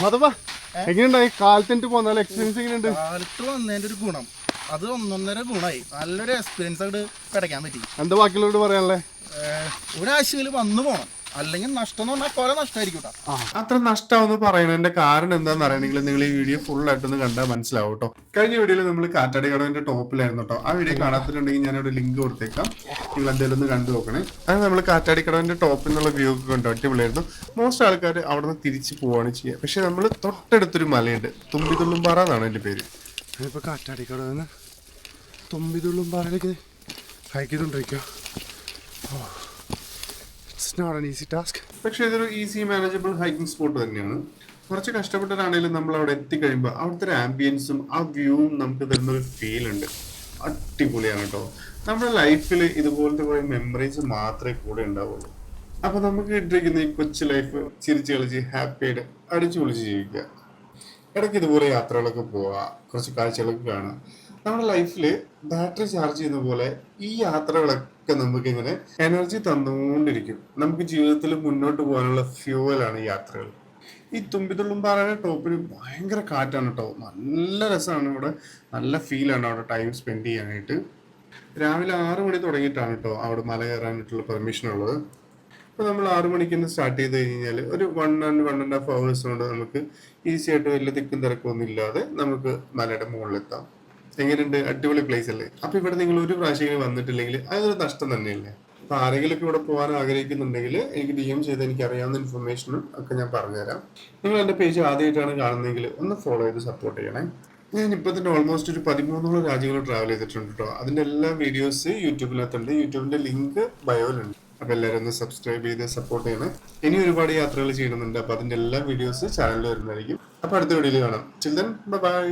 അതപ്പാ എങ്ങനെയുണ്ടായി കാലത്തിട്ട് പോന്നാലും experience എങ്ങനെയുണ്ട്? കാലത്ത് വന്നതിന്റെ ഒരു ഗുണം അത് ഒന്നൊന്നര ഗുണമായി. നല്ലൊരു എക്സ്പീരിയൻസ് ആയിട്ട് കിടക്കാൻ പറ്റി. എന്താ ബാക്കിയുള്ളവരോട് പറയാനുള്ളത്? ഒരാഴ്ചയിൽ വന്നു പോകണം, അല്ലെങ്കിൽ നഷ്ടം എന്ന് പറഞ്ഞാൽ കുറെ നഷ്ടമായിരിക്കും കേട്ടോ. അത്ര നഷ്ടമാവെന്ന് പറയുന്നതിന്റെ കാരണം എന്താണെന്ന് അറിയണമെങ്കിൽ നിങ്ങൾ ഈ വീഡിയോ ഫുൾ ആയിട്ടൊന്ന് കണ്ടാൽ മനസ്സിലാവും കേട്ടോ. കഴിഞ്ഞ വീഡിയോയിൽ നമ്മൾ കാറ്റാടി കടവിന്റെ ടോപ്പിലായിരുന്നു കേട്ടോ. ആ വീഡിയോ കാണാത്തിട്ടുണ്ടെങ്കിൽ ഞാനിവിടെ ലിങ്ക് കൊടുത്തേക്കാം, നിങ്ങൾ എന്തായാലും ഒന്ന് കണ്ടു നോക്കണേ. അത് നമ്മൾ കാറ്റാടി കടവിന്റെ ടോപ്പിൽ നിന്നുള്ള വ്യൂ ഒക്കെ കണ്ടു അടിപൊളിയായിരുന്നു. മോസ്റ്റ് ആൾക്കാർ അവിടെ നിന്ന് തിരിച്ച് പോവാണ് ചെയ്യുക. പക്ഷെ നമ്മൾ തൊട്ടടുത്തൊരു മലയുണ്ട്, തുമ്പിതുള്ളുംപാറ എന്നാണ് എൻ്റെ പേര്. ഞാനിപ്പോൾ കാറ്റാടിക്കടന്ന് തുമ്പിതുള്ളുംപാറയിലേക്ക് ഹൈക്ക് ചെയ്തുകൊണ്ടിരിക്കുക. It's not an easy task. പക്ഷെ ഇതൊരു ഈസി മാനേജബിൾ ഹൈക്കിംഗ് സ്പോട്ട് തന്നെയാണ്. കുറച്ച് കഷ്ടപ്പെട്ടിട്ടാണെങ്കിലും നമ്മൾ അവിടെ എത്തിക്കഴിയുമ്പോൾ അവിടുത്തെ ഒരു ആംബിയൻസും ആ വ്യൂവും നമുക്ക് തരുന്നൊരു ഫീൽ ഉണ്ട്. അടിപൊളിയാണ് കേട്ടോ. നമ്മുടെ ലൈഫിൽ ഇതുപോലത്തെ കുറേ മെമ്മറീസ് മാത്രമേ കൂടെ ഉണ്ടാവുള്ളൂ. അപ്പൊ നമുക്ക് ഇട്ടിരിക്കുന്ന ഈ കൊച്ചു ലൈഫ് ചിരിച്ച് കളിച്ച് ഹാപ്പി ആയിട്ട് അടിച്ചു പൊളിച്ച് ജീവിക്കുക. ഇടയ്ക്ക് ഇതുപോലെ യാത്രകളൊക്കെ പോവുക, കുറച്ച് കാഴ്ചകളൊക്കെ കാണുക. നമ്മുടെ ലൈഫിൽ ബാറ്ററി ചാർജ് ചെയ്യുന്ന പോലെ ഈ യാത്രകളൊക്കെ നമുക്ക് ഇങ്ങനെ എനർജി തന്നുകൊണ്ടിരിക്കും. നമുക്ക് ജീവിതത്തിൽ മുന്നോട്ട് പോകാനുള്ള ഫ്യൂവലാണ് ഈ യാത്രകൾ. ഈ തുമ്പിതുള്ളുംപാറയുടെ ടോപ്പിൽ ഭയങ്കര കാറ്റാണ് കേട്ടോ. നല്ല രസമാണ് ഇവിടെ, നല്ല ഫീലാണ് അവിടെ ടൈം സ്പെൻഡ് ചെയ്യാനായിട്ട്. രാവിലെ 6 മണി തുടങ്ങിയിട്ടാണ് കേട്ടോ അവിടെ മല കയറാനായിട്ടുള്ള പെർമിഷൻ ഉള്ളത്. അപ്പോൾ നമ്മൾ 6 മണിക്ക് തന്നെ സ്റ്റാർട്ട് ചെയ്ത് കഴിഞ്ഞാൽ ഒരു 1.5 hours കൊണ്ട് നമുക്ക് ഈസി ആയിട്ട് വലിയ തിക്കും തിരക്കൊന്നും ഇല്ലാതെ നമുക്ക് മലയുടെ മുകളിലെത്താം. എങ്ങനെയുണ്ട്? അടിപൊളി പ്ലേസ് അല്ലേ? അപ്പൊ ഇവിടെ നിങ്ങൾ ഒരു പ്രാവശ്യം വന്നിട്ടില്ലെങ്കിൽ അതൊരു നഷ്ടം തന്നെയല്ലേ? അപ്പൊ ആരെങ്കിലും ഇവിടെ പോകാൻ ആഗ്രഹിക്കുന്നുണ്ടെങ്കിൽ എനിക്ക് DM ചെയ്ത് എനിക്ക് അറിയാവുന്ന ഇൻഫർമേഷനും ഒക്കെ ഞാൻ പറഞ്ഞുതരാം. നിങ്ങൾ എൻ്റെ പേജ് ആദ്യമായിട്ടാണ് കാണുന്നതെങ്കിൽ ഒന്ന് ഫോളോ ചെയ്ത് സപ്പോർട്ട് ചെയ്യണേ. ഞാൻ ഇപ്പൊ തന്നെ ഓൾമോസ്റ്റ് ഒരു 13 രാജ്യങ്ങൾ ട്രാവൽ ചെയ്തിട്ടുണ്ട് കേട്ടോ. അതിന്റെ എല്ലാ വീഡിയോസ് യൂട്യൂബിനകത്തുണ്ട്. യൂട്യൂബിന്റെ ലിങ്ക് ബയോയിലുണ്ട്. അപ്പൊ എല്ലാവരും ഒന്ന് സബ്സ്ക്രൈബ് ചെയ്ത് സപ്പോർട്ട് ചെയ്യണേ. ഇനി ഒരുപാട് യാത്രകൾ ചെയ്യുന്നുണ്ട്. അപ്പൊ അതിന്റെ എല്ലാ വീഡിയോസ് ചാനലിൽ വരുന്നതായിരിക്കും. അപ്പൊ അടുത്ത വീഡിയോയിൽ കാണാം. Children by.